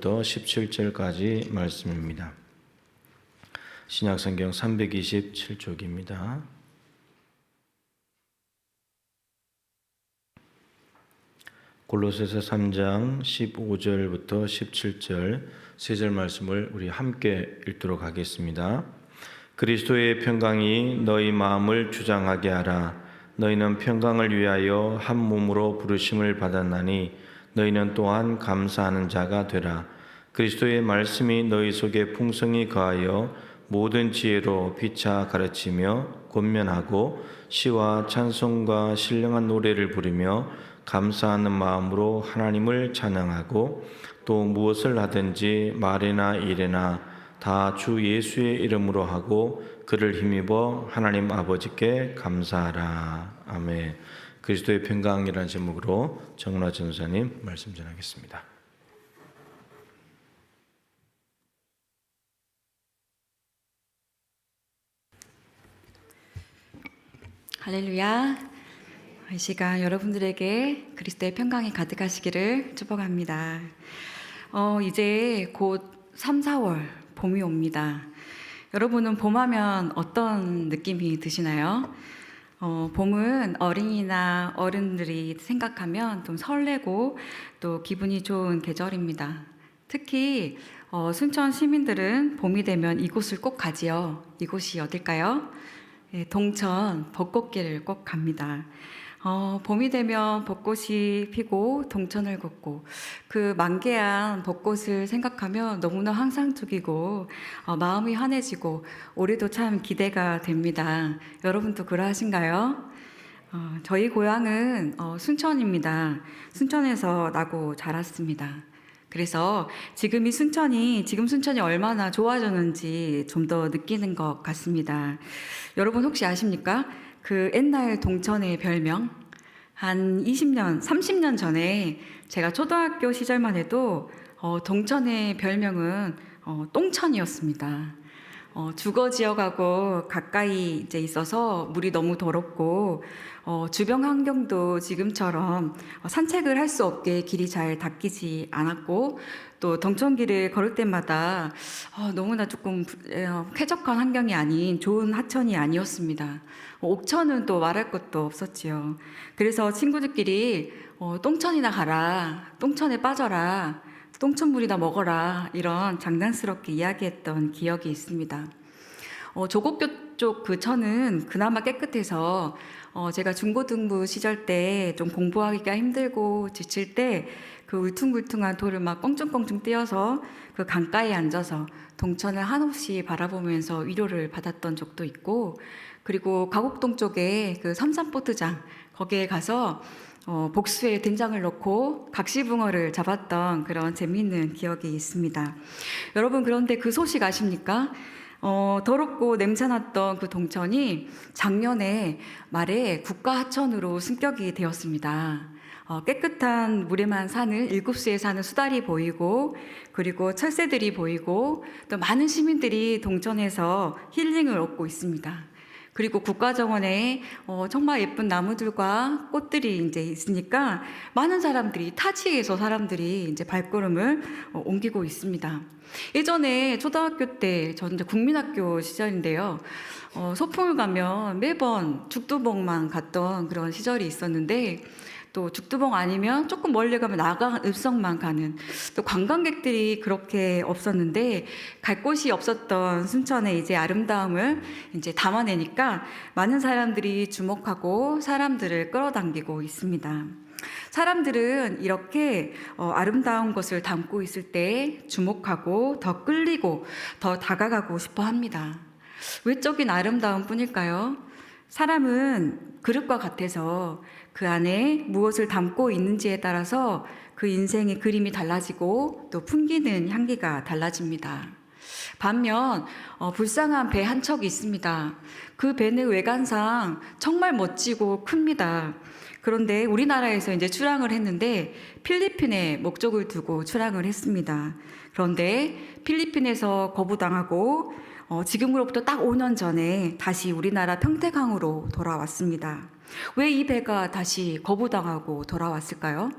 또 17절까지 말씀입니다. 신약성경 327쪽입니다. 골로새서 3장 15절부터 17절 세 절 말씀을 우리 함께 읽도록 하겠습니다. 그리스도의 평강이 너희 마음을 주장하게 하라. 너희는 평강을 위하여 한 몸으로 부르심을 받았나니 너희는 또한 감사하는 자가 되라. 그리스도의 말씀이 너희 속에 풍성히 거하여 모든 지혜로 피차 가르치며 권면하고 시와 찬송과 신령한 노래를 부르며 감사하는 마음으로 하나님을 찬양하고 또 무엇을 하든지 말이나 일이나 다 주 예수의 이름으로 하고 그를 힘입어 하나님 아버지께 감사하라. 아멘. 그리스도의 평강이라는 제목으로 정은아 전사님 말씀 전하겠습니다. 할렐루야. 이 시간 여러분들에게 그리스도의 평강이 가득하시기를 축복합니다. 이제 곧 3, 4월 봄이 옵니다. 여러분은 봄하면 어떤 느낌이 드시나요? 봄은 어린이나 어른들이 생각하면 좀 설레고 또 기분이 좋은 계절입니다. 특히 순천 시민들은 봄이 되면 이곳을 꼭 가지요. 이곳이 어딜까요? 동천 벚꽃길을 꼭 갑니다. 봄이 되면 벚꽃이 피고 동천을 걷고 그 만개한 벚꽃을 생각하면 너무나 환상적이고 마음이 환해지고 올해도 참 기대가 됩니다. 여러분도 그러하신가요? 저희 고향은 순천입니다. 순천에서 나고 자랐습니다. 그래서 지금 순천이 얼마나 좋아졌는지 좀 더 느끼는 것 같습니다. 여러분 혹시 아십니까? 그 옛날 동천의 별명? 한 20년, 30년 전에 제가 초등학교 시절만 해도 동천의 별명은 똥천이었습니다. 주거 지역하고 가까이 이제 있어서 물이 너무 더럽고 주변 환경도 지금처럼 산책을 할 수 없게 길이 잘 닦이지 않았고 또 동천길을 걸을 때마다 너무나 조금 쾌적한 환경이 아닌 좋은 하천이 아니었습니다. 옥천은 또 말할 것도 없었지요. 그래서 친구들끼리 똥천이나 가라, 똥천에 빠져라, 똥천물이나 먹어라 이런 장난스럽게 이야기했던 기억이 있습니다. 조곡교 쪽 그 천은 그나마 깨끗해서 제가 중고등부 시절 때 좀 공부하기가 힘들고 지칠 때 그 울퉁불퉁한 돌을 막 껑충껑충 띄어서 그 강가에 앉아서 동천을 한없이 바라보면서 위로를 받았던 적도 있고, 그리고 가곡동 쪽에 그 삼산보트장 거기에 가서 복수에 된장을 넣고 각시붕어를 잡았던 그런 재미있는 기억이 있습니다. 여러분, 그런데 그 소식 아십니까? 더럽고 냄새났던 그 동천이 작년에 말에 국가하천으로 승격이 되었습니다. 깨끗한 물에만 사는 일곱수에 사는 수달이 보이고, 그리고 철새들이 보이고, 또 많은 시민들이 동천에서 힐링을 얻고 있습니다. 그리고 국가정원에 정말 예쁜 나무들과 꽃들이 이제 있으니까 많은 사람들이 타지에서 사람들이 이제 발걸음을 옮기고 있습니다. 예전에 초등학교 때 저는 이제 국민학교 시절인데요. 소풍을 가면 매번 죽두봉만 갔던 그런 시절이 있었는데, 또 죽두봉 아니면 조금 멀리 가면 나강 읍성만 가는, 또 관광객들이 그렇게 없었는데 갈 곳이 없었던 순천의 이제 아름다움을 이제 담아내니까 많은 사람들이 주목하고 사람들을 끌어당기고 있습니다. 사람들은 이렇게 아름다운 것을 담고 있을 때 주목하고 더 끌리고 더 다가가고 싶어 합니다. 외적인 아름다움 뿐일까요? 사람은 그릇과 같아서 그 안에 무엇을 담고 있는지에 따라서 그 인생의 그림이 달라지고 또 풍기는 향기가 달라집니다. 반면 불쌍한 배 한 척이 있습니다. 그 배는 외관상 정말 멋지고 큽니다. 그런데 우리나라에서 이제 출항을 했는데 필리핀에 목적을 두고 출항을 했습니다. 그런데 필리핀에서 거부당하고 지금으로부터 딱 5년 전에 다시 우리나라 평택항으로 돌아왔습니다. 왜 이 배가 다시 거부당하고 돌아왔을까요?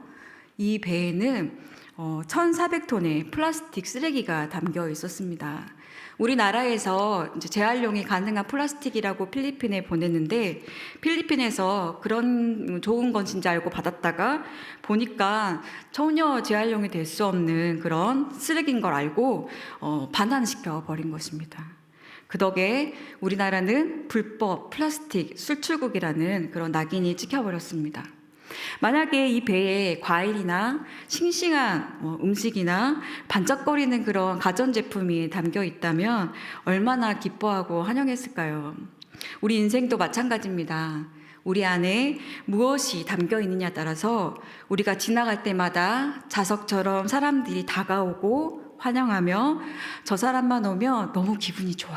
이 배에는 1,400톤의 플라스틱 쓰레기가 담겨 있었습니다. 우리나라에서 이제 재활용이 가능한 플라스틱이라고 필리핀에 보냈는데 필리핀에서 그런 좋은 건 진짜 알고 받았다가 보니까 전혀 재활용이 될 수 없는 그런 쓰레기인 걸 알고 반환시켜 버린 것입니다. 그 덕에 우리나라는 불법 플라스틱 수출국이라는 그런 낙인이 찍혀버렸습니다. 만약에 이 배에 과일이나 싱싱한 음식이나 반짝거리는 그런 가전제품이 담겨 있다면 얼마나 기뻐하고 환영했을까요? 우리 인생도 마찬가지입니다. 우리 안에 무엇이 담겨 있느냐에 따라서 우리가 지나갈 때마다 자석처럼 사람들이 다가오고 환영하며 저 사람만 오면 너무 기분이 좋아.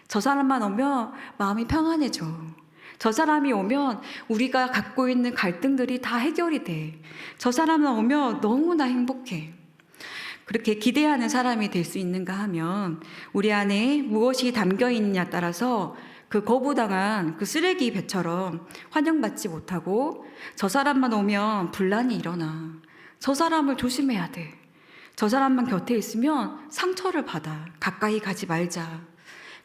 저 사람만 오면 마음이 평안해져. 저 사람이 오면 우리가 갖고 있는 갈등들이 다 해결이 돼. 저 사람만 오면 너무나 행복해. 그렇게 기대하는 사람이 될 수 있는가 하면 우리 안에 무엇이 담겨 있느냐에 따라서 그 거부당한 그 쓰레기 배처럼 환영받지 못하고 저 사람만 오면 분란이 일어나. 저 사람을 조심해야 돼. 저 사람만 곁에 있으면 상처를 받아. 가까이 가지 말자.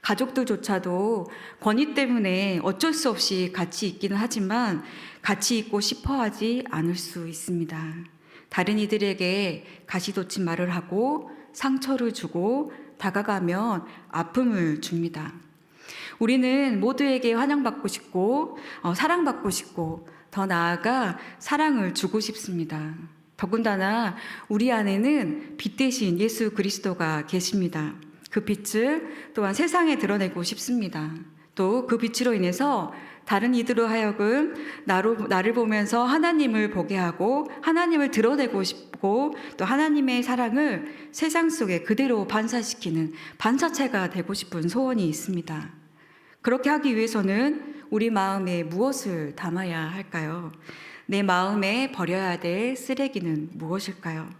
가족들조차도 권위 때문에 어쩔 수 없이 같이 있기는 하지만 같이 있고 싶어 하지 않을 수 있습니다. 다른 이들에게 가시돋친 말을 하고 상처를 주고 다가가면 아픔을 줍니다. 우리는 모두에게 환영받고 싶고 사랑받고 싶고 더 나아가 사랑을 주고 싶습니다. 더군다나 우리 안에는 빛 대신 예수 그리스도가 계십니다. 그 빛을 또한 세상에 드러내고 싶습니다. 또 그 빛으로 인해서 다른 이들로 하여금 나를 보면서 하나님을 보게 하고 하나님을 드러내고 싶고 또 하나님의 사랑을 세상 속에 그대로 반사시키는 반사체가 되고 싶은 소원이 있습니다. 그렇게 하기 위해서는 우리 마음에 무엇을 담아야 할까요? 내 마음에 버려야 될 쓰레기는 무엇일까요?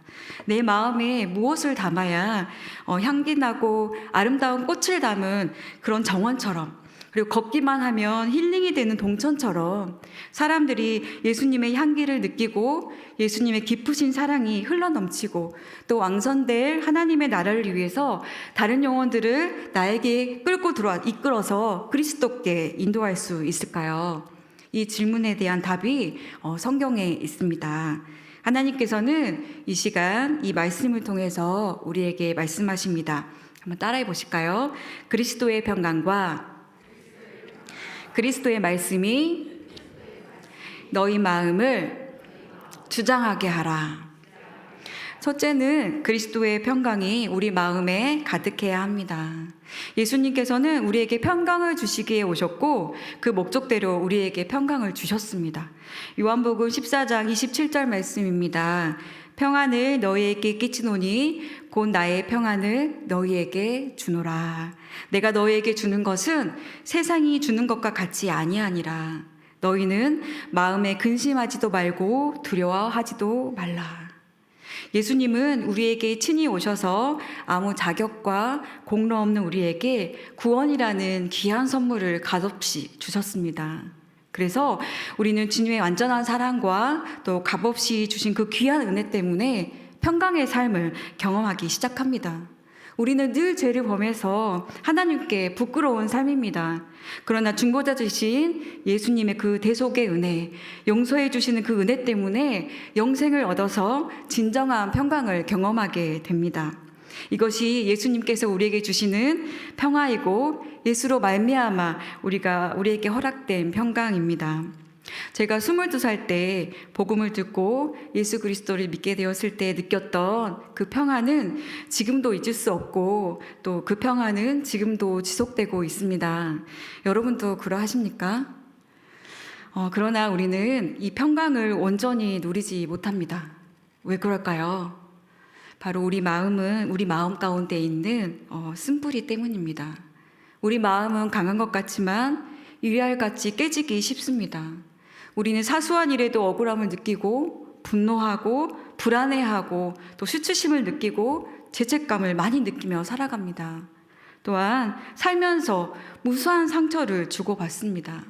내 마음에 무엇을 담아야 향기나고 아름다운 꽃을 담은 그런 정원처럼 그리고 걷기만 하면 힐링이 되는 동천처럼 사람들이 예수님의 향기를 느끼고 예수님의 깊으신 사랑이 흘러넘치고 또 왕선될 하나님의 나라를 위해서 다른 영혼들을 나에게 끌고 들어와 이끌어서 그리스도께 인도할 수 있을까요? 이 질문에 대한 답이 성경에 있습니다. 하나님께서는 이 시간 이 말씀을 통해서 우리에게 말씀하십니다. 한번 따라해 보실까요? 그리스도의 평강과 그리스도의 말씀이 너희 마음을 주장하게 하라. 첫째는 그리스도의 평강이 우리 마음에 가득해야 합니다. 예수님께서는 우리에게 평강을 주시기에 오셨고 그 목적대로 우리에게 평강을 주셨습니다. 요한복음 14장 27절 말씀입니다. 평안을 너희에게 끼치노니 곧 나의 평안을 너희에게 주노라. 내가 너희에게 주는 것은 세상이 주는 것과 같이 아니하니라. 너희는 마음에 근심하지도 말고 두려워하지도 말라. 예수님은 우리에게 친히 오셔서 아무 자격과 공로 없는 우리에게 구원이라는 귀한 선물을 값없이 주셨습니다. 그래서 우리는 주님의 완전한 사랑과 또 값없이 주신 그 귀한 은혜 때문에 평강의 삶을 경험하기 시작합니다. 우리는 늘 죄를 범해서 하나님께 부끄러운 삶입니다. 그러나 중보자 되신 예수님의 그 대속의 은혜, 용서해 주시는 그 은혜 때문에 영생을 얻어서 진정한 평강을 경험하게 됩니다. 이것이 예수님께서 우리에게 주시는 평화이고 예수로 말미암아 우리에게 허락된 평강입니다. 제가 22살 때 복음을 듣고 예수 그리스도를 믿게 되었을 때 느꼈던 그 평안은 지금도 잊을 수 없고 또 그 평안은 지금도 지속되고 있습니다. 여러분도 그러하십니까? 그러나 우리는 이 평강을 온전히 누리지 못합니다. 왜 그럴까요? 바로 우리 마음 가운데 있는 쓴뿌리 때문입니다. 우리 마음은 강한 것 같지만 유리알같이 깨지기 쉽습니다. 우리는 사소한 일에도 억울함을 느끼고 분노하고 불안해하고 또 수치심을 느끼고 죄책감을 많이 느끼며 살아갑니다. 또한 살면서 무수한 상처를 주고받습니다.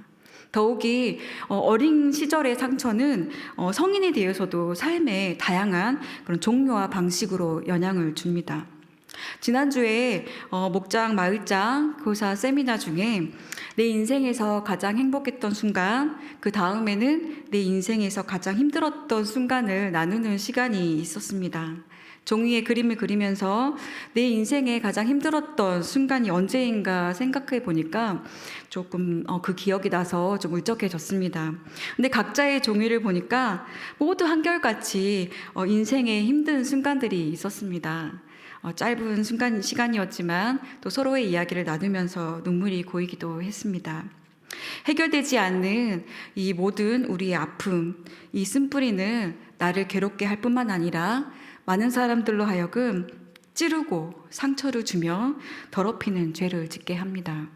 더욱이 어린 시절의 상처는 성인이 되어서도 삶의 다양한 그런 종류와 방식으로 영향을 줍니다. 지난주에 목장, 마을장, 교사 세미나 중에 내 인생에서 가장 행복했던 순간, 그 다음에는 내 인생에서 가장 힘들었던 순간을 나누는 시간이 있었습니다. 종이에 그림을 그리면서 내 인생에 가장 힘들었던 순간이 언제인가 생각해 보니까 조금 그 기억이 나서 좀 울적해졌습니다. 근데 각자의 종이를 보니까 모두 한결같이 인생의 힘든 순간들이 있었습니다. 짧은 시간이었지만 또 서로의 이야기를 나누면서 눈물이 고이기도 했습니다. 해결되지 않는 이 모든 우리의 아픔, 이 쓴뿌리는 나를 괴롭게 할 뿐만 아니라 많은 사람들로 하여금 찌르고 상처를 주며 더럽히는 죄를 짓게 합니다.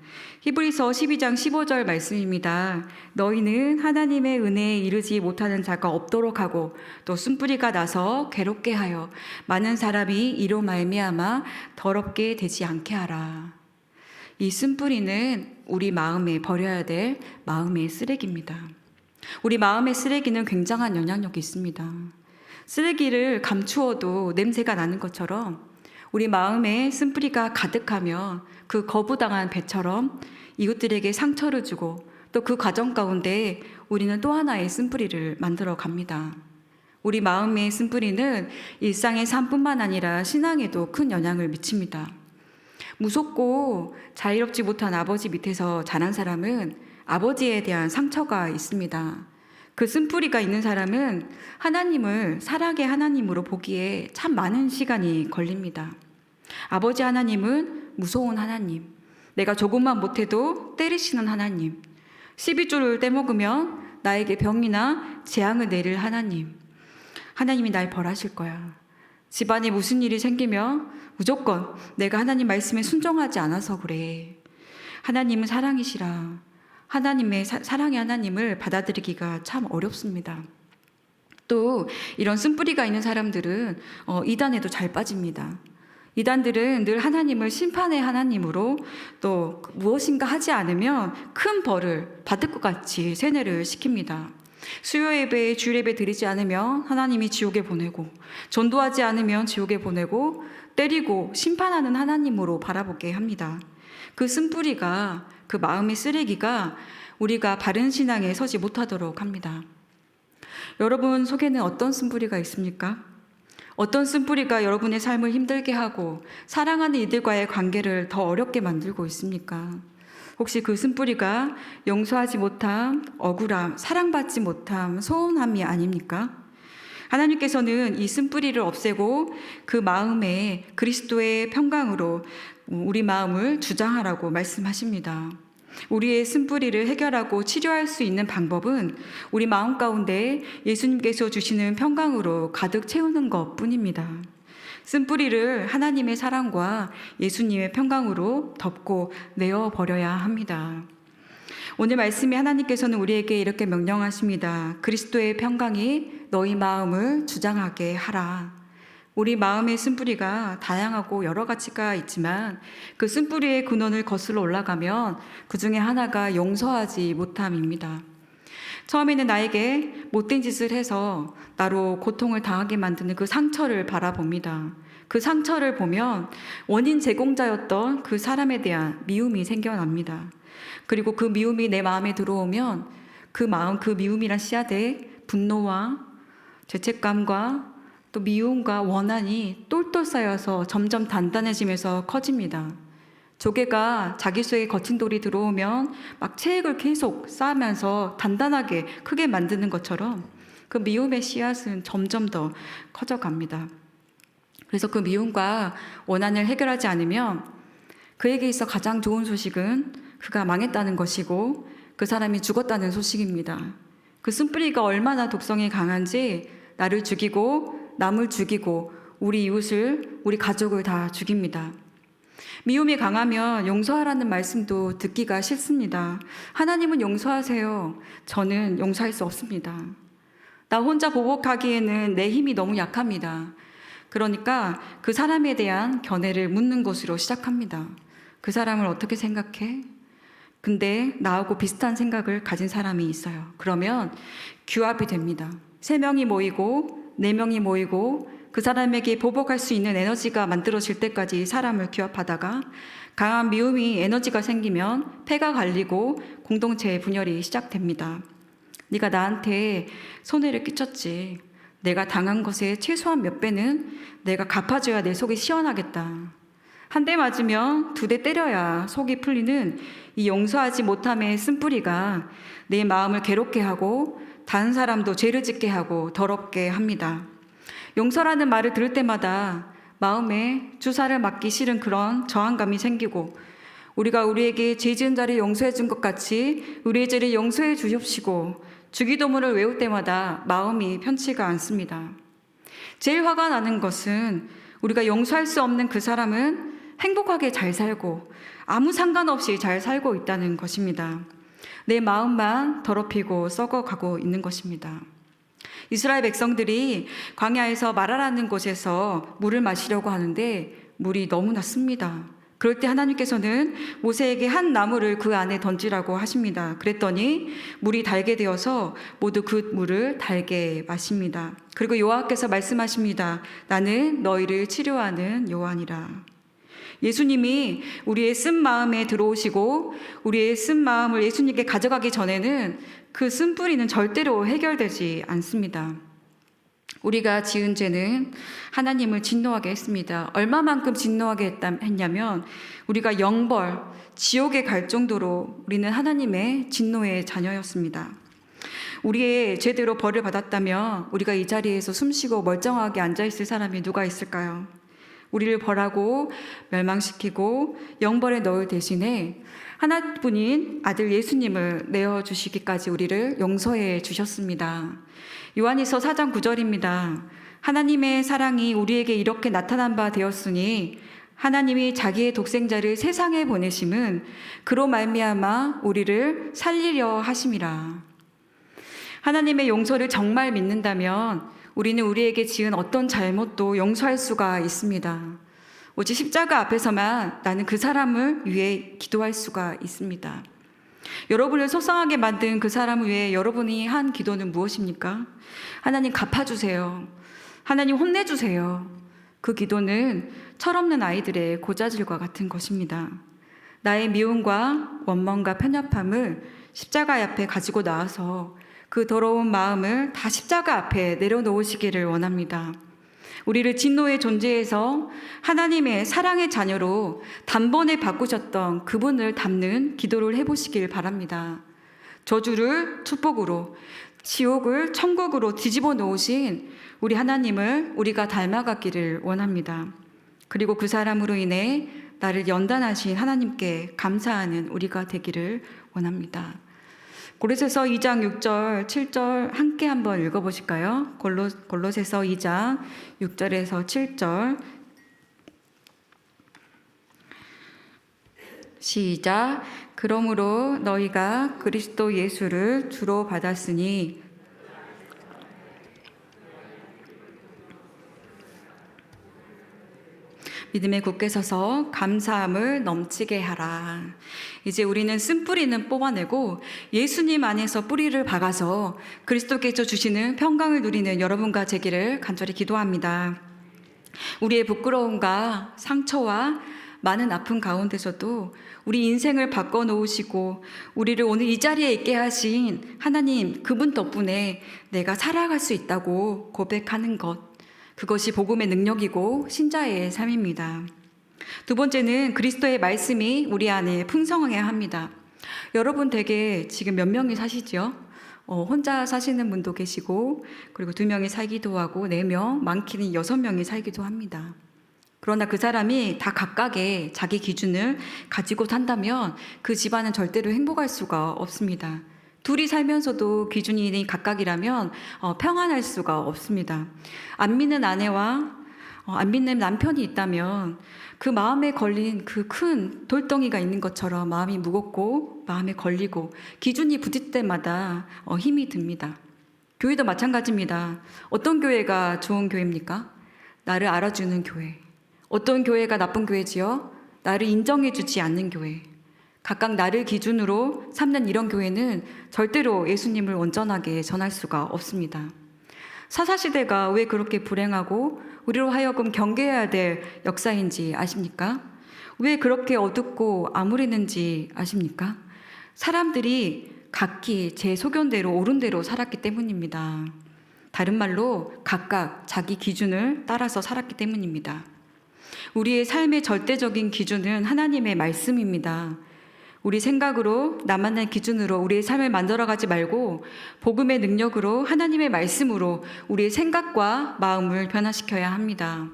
히브리서 12장 15절 말씀입니다. 너희는 하나님의 은혜에 이르지 못하는 자가 없도록 하고 또 쓴뿌리가 나서 괴롭게 하여 많은 사람이 이로 말미암아 더럽게 되지 않게 하라. 이 쓴뿌리는 우리 마음에 버려야 될 마음의 쓰레기입니다. 우리 마음의 쓰레기는 굉장한 영향력이 있습니다. 쓰레기를 감추어도 냄새가 나는 것처럼 우리 마음에 쓴뿌리가 가득하며 그 거부당한 배처럼 이웃들에게 상처를 주고 또 그 과정 가운데 우리는 또 하나의 쓴뿌리를 만들어 갑니다. 우리 마음의 쓴뿌리는 일상의 삶뿐만 아니라 신앙에도 큰 영향을 미칩니다. 무섭고 자유롭지 못한 아버지 밑에서 자란 사람은 아버지에 대한 상처가 있습니다. 그 쓴뿌리가 있는 사람은 하나님을 사랑의 하나님으로 보기에 참 많은 시간이 걸립니다. 아버지 하나님은 무서운 하나님, 내가 조금만 못해도 때리시는 하나님, 12조를 떼먹으면 나에게 병이나 재앙을 내릴 하나님, 하나님이 날 벌하실 거야. 집안에 무슨 일이 생기면 무조건 내가 하나님 말씀에 순종하지 않아서 그래. 하나님은 사랑이시라. 하나님의 사랑의 하나님을 받아들이기가 참 어렵습니다. 또 이런 쓴뿌리가 있는 사람들은 이단에도 잘 빠집니다. 이단들은 늘 하나님을 심판의 하나님으로 또 무엇인가 하지 않으면 큰 벌을 받을 것 같이 세뇌를 시킵니다. 수요 예배, 주일 예배 드리지 않으면 하나님이 지옥에 보내고, 전도하지 않으면 지옥에 보내고, 때리고 심판하는 하나님으로 바라보게 합니다. 그 쓴뿌리가, 그 마음의 쓰레기가 우리가 바른 신앙에 서지 못하도록 합니다. 여러분 속에는 어떤 쓴뿌리가 있습니까? 어떤 쓴뿌리가 여러분의 삶을 힘들게 하고 사랑하는 이들과의 관계를 더 어렵게 만들고 있습니까? 혹시 그 쓴뿌리가 용서하지 못함, 억울함, 사랑받지 못함, 서운함이 아닙니까? 하나님께서는 이 쓴뿌리를 없애고 그 마음에 그리스도의 평강으로 우리 마음을 주장하라고 말씀하십니다. 우리의 쓴뿌리를 해결하고 치료할 수 있는 방법은 우리 마음 가운데 예수님께서 주시는 평강으로 가득 채우는 것뿐입니다. 쓴뿌리를 하나님의 사랑과 예수님의 평강으로 덮고 내어버려야 합니다. 오늘 말씀에 하나님께서는 우리에게 이렇게 명령하십니다. 그리스도의 평강이 너희 마음을 주장하게 하라. 우리 마음의 쓴뿌리가 다양하고 여러 가지가 있지만 그 쓴뿌리의 근원을 거슬러 올라가면 그 중에 하나가 용서하지 못함입니다. 처음에는 나에게 못된 짓을 해서 나로 고통을 당하게 만드는 그 상처를 바라봅니다. 그 상처를 보면 원인 제공자였던 그 사람에 대한 미움이 생겨납니다. 그리고 그 미움이 내 마음에 들어오면 그 미움이란 씨앗에 분노와 죄책감과 또 미움과 원한이 똘똘 쌓여서 점점 단단해지면서 커집니다. 조개가 자기 속에 거친 돌이 들어오면 막 체액을 계속 쌓으면서 단단하게 크게 만드는 것처럼 그 미움의 씨앗은 점점 더 커져갑니다. 그래서 그 미움과 원한을 해결하지 않으면 그에게 있어 가장 좋은 소식은 그가 망했다는 것이고 그 사람이 죽었다는 소식입니다. 그 쓴뿌리가 얼마나 독성이 강한지 나를 죽이고 남을 죽이고 우리 이웃을, 우리 가족을 다 죽입니다. 미움이 강하면 용서하라는 말씀도 듣기가 싫습니다. 하나님은 용서하세요. 저는 용서할 수 없습니다. 나 혼자 보복하기에는 내 힘이 너무 약합니다. 그러니까 그 사람에 대한 견해를 묻는 것으로 시작합니다. 그 사람을 어떻게 생각해? 근데 나하고 비슷한 생각을 가진 사람이 있어요. 그러면 규합이 됩니다. 3명이 모이고 4명이 모이고 그 사람에게 보복할 수 있는 에너지가 만들어질 때까지 사람을 규합하다가 강한 미움이 에너지가 생기면 패가 갈리고 공동체의 분열이 시작됩니다. 네가 나한테 손해를 끼쳤지. 내가 당한 것의 최소한 몇 배는 내가 갚아줘야 내 속이 시원하겠다. 한 대 맞으면 2대 때려야 속이 풀리는 이 용서하지 못함의 쓴뿌리가 내 마음을 괴롭게 하고 다른 사람도 죄를 짓게 하고 더럽게 합니다. 용서라는 말을 들을 때마다 마음에 주사를 맞기 싫은 그런 저항감이 생기고 우리가 우리에게 죄 지은 자를 용서해 준 것 같이 우리의 죄를 용서해 주십시고 주기도문을 외울 때마다 마음이 편치가 않습니다. 제일 화가 나는 것은 우리가 용서할 수 없는 그 사람은 행복하게 잘 살고 아무 상관없이 잘 살고 있다는 것입니다. 내 마음만 더럽히고 썩어가고 있는 것입니다. 이스라엘 백성들이 광야에서 마라라는 곳에서 물을 마시려고 하는데 물이 너무나 씁니다. 그럴 때 하나님께서는 모세에게 한 나무를 그 안에 던지라고 하십니다. 그랬더니 물이 달게 되어서 모두 그 물을 달게 마십니다. 그리고 여호와께서 말씀하십니다. 나는 너희를 치료하는 여호와니라. 예수님이 우리의 쓴 마음에 들어오시고 우리의 쓴 마음을 예수님께 가져가기 전에는 그 쓴뿌리는 절대로 해결되지 않습니다. 우리가 지은 죄는 하나님을 진노하게 했습니다. 얼마만큼 진노하게 했냐면 우리가 영벌, 지옥에 갈 정도로 우리는 하나님의 진노의 자녀였습니다. 우리의 죄대로 벌을 받았다면 우리가 이 자리에서 숨쉬고 멀쩡하게 앉아있을 사람이 누가 있을까요? 우리를 벌하고 멸망시키고 영벌에 넣을 대신에 하나뿐인 아들 예수님을 내어주시기까지 우리를 용서해 주셨습니다. 요한일서 4장 9절입니다. 하나님의 사랑이 우리에게 이렇게 나타난 바 되었으니 하나님이 자기의 독생자를 세상에 보내심은 그로 말미암아 우리를 살리려 하심이라. 하나님의 용서를 정말 믿는다면 우리는 우리에게 지은 어떤 잘못도 용서할 수가 있습니다. 오직 십자가 앞에서만 나는 그 사람을 위해 기도할 수가 있습니다. 여러분을 속상하게 만든 그 사람을 위해 여러분이 한 기도는 무엇입니까? 하나님 갚아주세요. 하나님 혼내주세요. 그 기도는 철없는 아이들의 고자질과 같은 것입니다. 나의 미움과 원망과 편협함을 십자가 앞에 가지고 나와서 그 더러운 마음을 다 십자가 앞에 내려놓으시기를 원합니다. 우리를 진노의 존재에서 하나님의 사랑의 자녀로 단번에 바꾸셨던 그분을 담는 기도를 해보시길 바랍니다. 저주를 축복으로, 지옥을 천국으로 뒤집어 놓으신 우리 하나님을 우리가 닮아가기를 원합니다. 그리고 그 사람으로 인해 나를 연단하신 하나님께 감사하는 우리가 되기를 원합니다. 골로새서 2장 6절, 7절 함께 한번 읽어보실까요? 골로새서 2장 6절에서 7절 시작. 그러므로 너희가 그리스도 예수를 주로 받았으니 믿음에 굳게 서서 감사함을 넘치게 하라. 이제 우리는 쓴뿌리는 뽑아내고 예수님 안에서 뿌리를 박아서 그리스도께서 주시는 평강을 누리는 여러분과 되기를 간절히 기도합니다. 우리의 부끄러움과 상처와 많은 아픔 가운데서도 우리 인생을 바꿔놓으시고 우리를 오늘 이 자리에 있게 하신 하나님, 그분 덕분에 내가 살아갈 수 있다고 고백하는 것, 그것이 복음의 능력이고 신자의 삶입니다. 두 번째는 그리스도의 말씀이 우리 안에 풍성해야 합니다. 여러분 댁에 지금 몇 명이 사시죠? 혼자 사시는 분도 계시고 그리고 2명이 살기도 하고 4명, 많게는 6명이 살기도 합니다. 그러나 그 사람이 다 각각의 자기 기준을 가지고 산다면 그 집안은 절대로 행복할 수가 없습니다. 둘이 살면서도 기준이 각각이라면 평안할 수가 없습니다. 안 믿는 아내와 안 믿는 남편이 있다면 그 마음에 걸린 그 큰 돌덩이가 있는 것처럼 마음이 무겁고 마음에 걸리고 기준이 부딪힐 때마다 힘이 듭니다. 교회도 마찬가지입니다. 어떤 교회가 좋은 교회입니까? 나를 알아주는 교회. 어떤 교회가 나쁜 교회지요? 나를 인정해주지 않는 교회. 각각 나를 기준으로 삼는 이런 교회는 절대로 예수님을 온전하게 전할 수가 없습니다. 사사시대가 왜 그렇게 불행하고 우리로 하여금 경계해야 될 역사인지 아십니까? 왜 그렇게 어둡고 암울했는지 아십니까? 사람들이 각기 제 소견대로 옳은 대로 살았기 때문입니다. 다른 말로 각각 자기 기준을 따라서 살았기 때문입니다. 우리의 삶의 절대적인 기준은 하나님의 말씀입니다. 우리 생각으로 나만의 기준으로 우리의 삶을 만들어가지 말고 복음의 능력으로 하나님의 말씀으로 우리의 생각과 마음을 변화시켜야 합니다.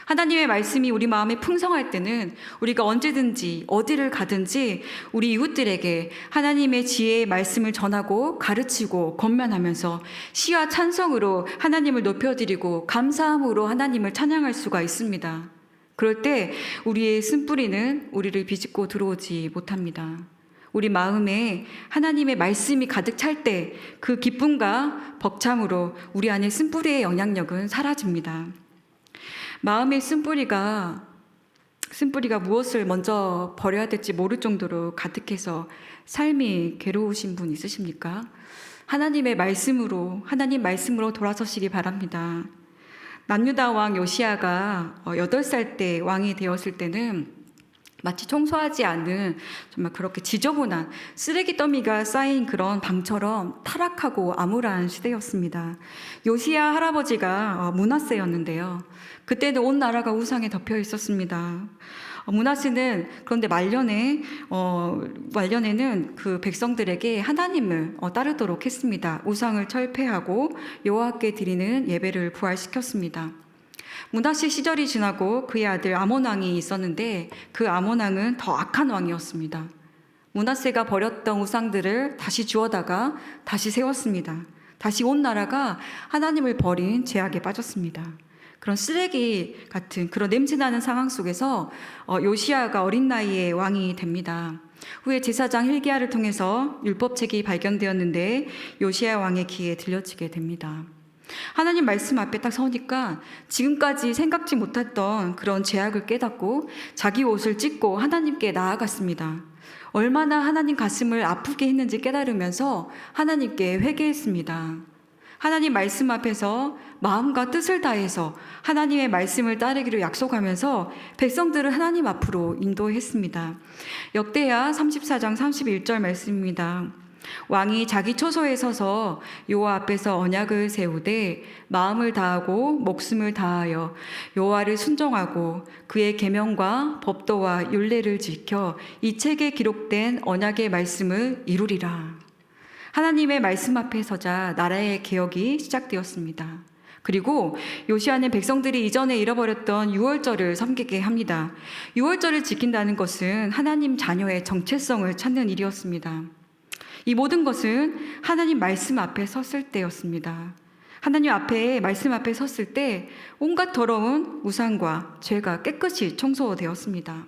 하나님의 말씀이 우리 마음에 풍성할 때는 우리가 언제든지 어디를 가든지 우리 이웃들에게 하나님의 지혜의 말씀을 전하고 가르치고 권면하면서 시와 찬성으로 하나님을 높여드리고 감사함으로 하나님을 찬양할 수가 있습니다. 그럴 때 우리의 쓴뿌리는 우리를 비집고 들어오지 못합니다. 우리 마음에 하나님의 말씀이 가득 찰 때 그 기쁨과 벅참으로 우리 안에 쓴뿌리의 영향력은 사라집니다. 마음의 쓴뿌리가 무엇을 먼저 버려야 될지 모를 정도로 가득해서 삶이 괴로우신 분 있으십니까? 하나님 말씀으로 돌아서시기 바랍니다. 남유다 왕 요시야가 8살 때 왕이 되었을 때는 마치 청소하지 않은 정말 그렇게 지저분한 쓰레기 더미가 쌓인 그런 방처럼 타락하고 암울한 시대였습니다. 요시야 할아버지가 므낫세였는데요. 그때는 온 나라가 우상에 덮여 있었습니다. 므낫세는 그런데 말년에는 그 백성들에게 하나님을 따르도록 했습니다. 우상을 철폐하고 여호와께 드리는 예배를 부활시켰습니다. 므낫세 시절이 지나고 그의 아들 아몬 왕이 있었는데 그 아몬 왕은 더 악한 왕이었습니다. 므낫세가 버렸던 우상들을 다시 주워다가 다시 세웠습니다. 다시 온 나라가 하나님을 버린 죄악에 빠졌습니다. 그런 쓰레기 같은 그런 냄새나는 상황 속에서 요시야가 어린 나이에 왕이 됩니다. 후에 제사장 hil기야를 통해서 율법책이 발견되었는데 요시야 왕의 귀에 들려지게 됩니다. 하나님 말씀 앞에 딱 서니까 지금까지 생각지 못했던 그런 죄악을 깨닫고 자기 옷을 찢고 하나님께 나아갔습니다. 얼마나 하나님 가슴을 아프게 했는지 깨달으면서 하나님께 회개했습니다. 하나님 말씀 앞에서 마음과 뜻을 다해서 하나님의 말씀을 따르기로 약속하면서 백성들을 하나님 앞으로 인도했습니다. 역대하 34장 31절 말씀입니다. 왕이 자기 초소에 서서 여호와 앞에서 언약을 세우되 마음을 다하고 목숨을 다하여 여호와를 순종하고 그의 계명과 법도와 율례를 지켜 이 책에 기록된 언약의 말씀을 이루리라. 하나님의 말씀 앞에 서자 나라의 개혁이 시작되었습니다. 그리고 요시야는 백성들이 이전에 잃어버렸던 유월절을 섬기게 합니다. 유월절을 지킨다는 것은 하나님 자녀의 정체성을 찾는 일이었습니다. 이 모든 것은 하나님 말씀 앞에 섰을 때였습니다. 하나님 앞에 말씀 앞에 섰을 때 온갖 더러운 우상과 죄가 깨끗이 청소되었습니다.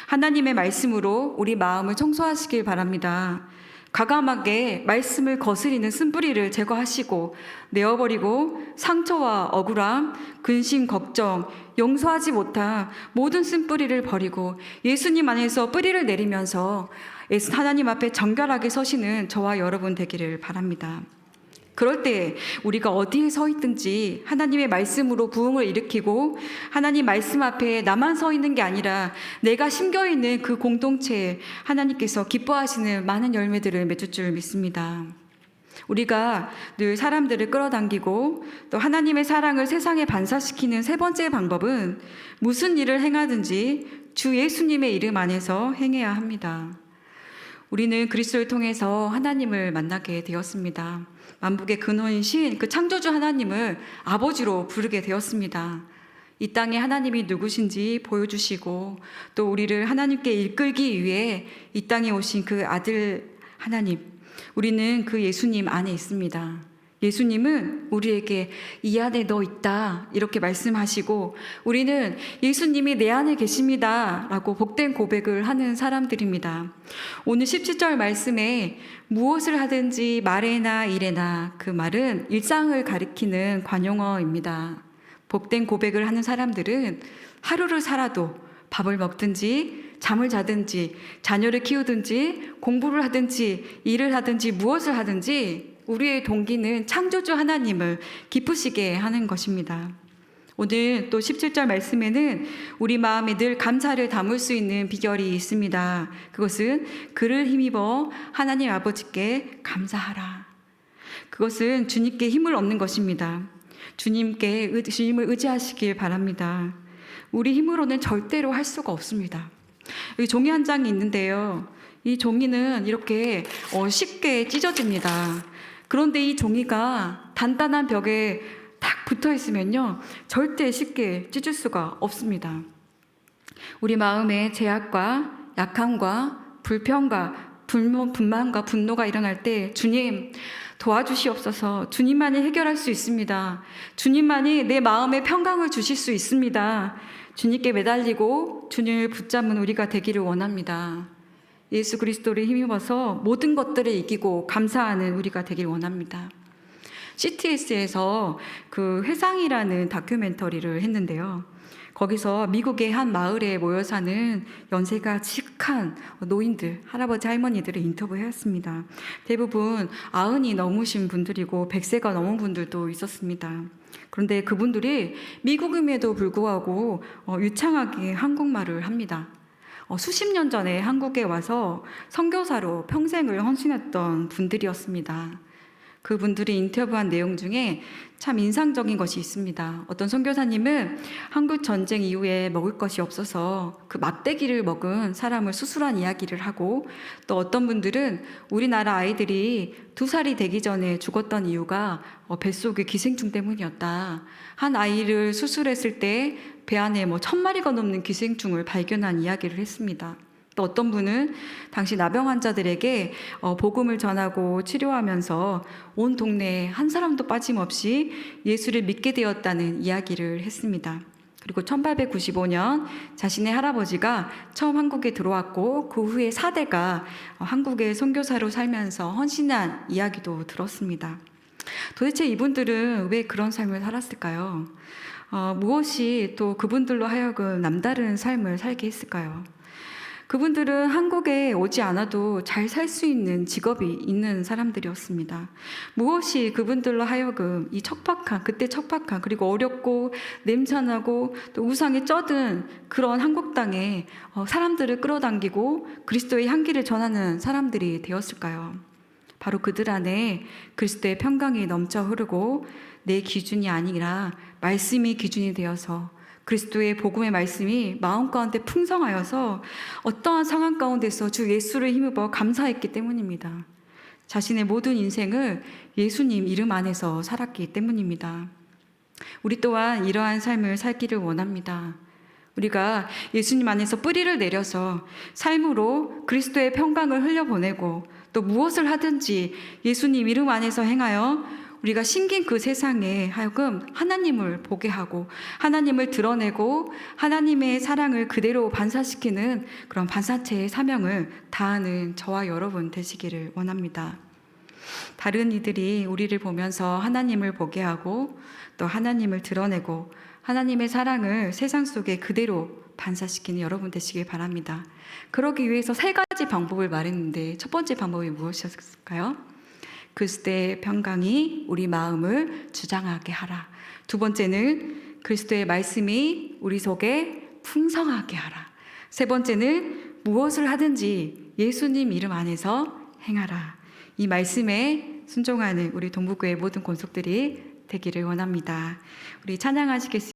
하나님의 말씀으로 우리 마음을 청소하시길 바랍니다. 과감하게 말씀을 거스리는 쓴뿌리를 제거하시고 내어버리고 상처와 억울함, 근심, 걱정, 용서하지 못한 모든 쓴뿌리를 버리고 예수님 안에서 뿌리를 내리면서 하나님 앞에 정결하게 서시는 저와 여러분 되기를 바랍니다. 그럴 때 우리가 어디에 서 있든지 하나님의 말씀으로 부흥을 일으키고 하나님 말씀 앞에 나만 서 있는 게 아니라 내가 심겨 있는 그 공동체에 하나님께서 기뻐하시는 많은 열매들을 맺을 줄 믿습니다. 우리가 늘 사람들을 끌어당기고 또 하나님의 사랑을 세상에 반사시키는 세 번째 방법은 무슨 일을 행하든지 주 예수님의 이름 안에서 행해야 합니다. 우리는 그리스도를 통해서 하나님을 만나게 되었습니다. 만복의 근원이신 그 창조주 하나님을 아버지로 부르게 되었습니다. 이 땅에 하나님이 누구신지 보여주시고 또 우리를 하나님께 이끌기 위해 이 땅에 오신 그 아들 하나님, 우리는 그 예수님 안에 있습니다. 예수님은 우리에게 이 안에 너 있다 이렇게 말씀하시고 우리는 예수님이 내 안에 계십니다 라고 복된 고백을 하는 사람들입니다. 오늘 17절 말씀에 무엇을 하든지 말에나 일에나, 그 말은 일상을 가리키는 관용어입니다. 복된 고백을 하는 사람들은 하루를 살아도 밥을 먹든지 잠을 자든지 자녀를 키우든지 공부를 하든지 일을 하든지 무엇을 하든지 우리의 동기는 창조주 하나님을 기쁘시게 하는 것입니다. 오늘 또 17절 말씀에는 우리 마음에 늘 감사를 담을 수 있는 비결이 있습니다. 그것은 그를 힘입어 하나님 아버지께 감사하라. 그것은 주님께 힘을 얻는 것입니다. 주님을 의지하시길 바랍니다. 우리 힘으로는 절대로 할 수가 없습니다. 여기 종이 한 장이 있는데요. 이 종이는 이렇게 쉽게 찢어집니다. 그런데 이 종이가 단단한 벽에 딱 붙어 있으면요, 절대 쉽게 찢을 수가 없습니다. 우리 마음에 제약과 약함과 불평과 분만과 분노가 일어날 때 주님 도와주시옵소서. 주님만이 해결할 수 있습니다. 주님만이 내 마음에 평강을 주실 수 있습니다. 주님께 매달리고 주님을 붙잡은 우리가 되기를 원합니다. 예수 그리스도를 힘입어서 모든 것들을 이기고 감사하는 우리가 되기를 원합니다. CTS에서 그 회상이라는 다큐멘터리를 했는데요. 거기서 미국의 한 마을에 모여 사는 연세가 지극한 노인들, 할아버지, 할머니들을 인터뷰했습니다. 대부분 90이 넘으신 분들이고 100세가 넘은 분들도 있었습니다. 그런데 그분들이 미국임에도 불구하고 유창하게 한국말을 합니다. 수십 년 전에 한국에 와서 선교사로 평생을 헌신했던 분들이었습니다. 그분들이 인터뷰한 내용 중에 참 인상적인 것이 있습니다. 어떤 선교사님은 한국 전쟁 이후에 먹을 것이 없어서 그 막대기를 먹은 사람을 수술한 이야기를 하고, 또 어떤 분들은 우리나라 아이들이 2살이 되기 전에 죽었던 이유가 뱃속의 기생충 때문이었다. 한 아이를 수술했을 때 배 안에 1000마리가 넘는 기생충을 발견한 이야기를 했습니다. 또 어떤 분은 당시 나병 환자들에게 복음을 전하고 치료하면서 온 동네에 한 사람도 빠짐없이 예수를 믿게 되었다는 이야기를 했습니다. 그리고 1895년 자신의 할아버지가 처음 한국에 들어왔고 그 후에 4대가 한국의 선교사로 살면서 헌신한 이야기도 들었습니다. 도대체 이분들은 왜 그런 삶을 살았을까요? 무엇이 또 그분들로 하여금 남다른 삶을 살게 했을까요? 그분들은 한국에 오지 않아도 잘 살 수 있는 직업이 있는 사람들이었습니다. 무엇이 그분들로 하여금 이 그때 척박한 그리고 어렵고 냄새나고 또 우상에 쩌든 그런 한국 땅에 사람들을 끌어당기고 그리스도의 향기를 전하는 사람들이 되었을까요? 바로 그들 안에 그리스도의 평강이 넘쳐 흐르고 내 기준이 아니라 말씀이 기준이 되어서 그리스도의 복음의 말씀이 마음 가운데 풍성하여서 어떠한 상황 가운데서 주 예수를 힘입어 감사했기 때문입니다. 자신의 모든 인생을 예수님 이름 안에서 살았기 때문입니다. 우리 또한 이러한 삶을 살기를 원합니다. 우리가 예수님 안에서 뿌리를 내려서 삶으로 그리스도의 평강을 흘려보내고 또 무엇을 하든지 예수님 이름 안에서 행하여 우리가 신긴 그 세상에 하여금 하나님을 보게 하고 하나님을 드러내고 하나님의 사랑을 그대로 반사시키는 그런 반사체의 사명을 다하는 저와 여러분 되시기를 원합니다. 다른 이들이 우리를 보면서 하나님을 보게 하고 또 하나님을 드러내고 하나님의 사랑을 세상 속에 그대로 반사시키는 여러분 되시길 바랍니다. 그러기 위해서 3가지 방법을 말했는데 첫 번째 방법이 무엇이었을까요? 그리스도의 평강이 우리 마음을 주장하게 하라. 두 번째는 그리스도의 말씀이 우리 속에 풍성하게 하라. 세 번째는 무엇을 하든지 예수님 이름 안에서 행하라. 이 말씀에 순종하는 우리 동북교회 모든 권속들이 되기를 원합니다. 우리 찬양하시겠습니다.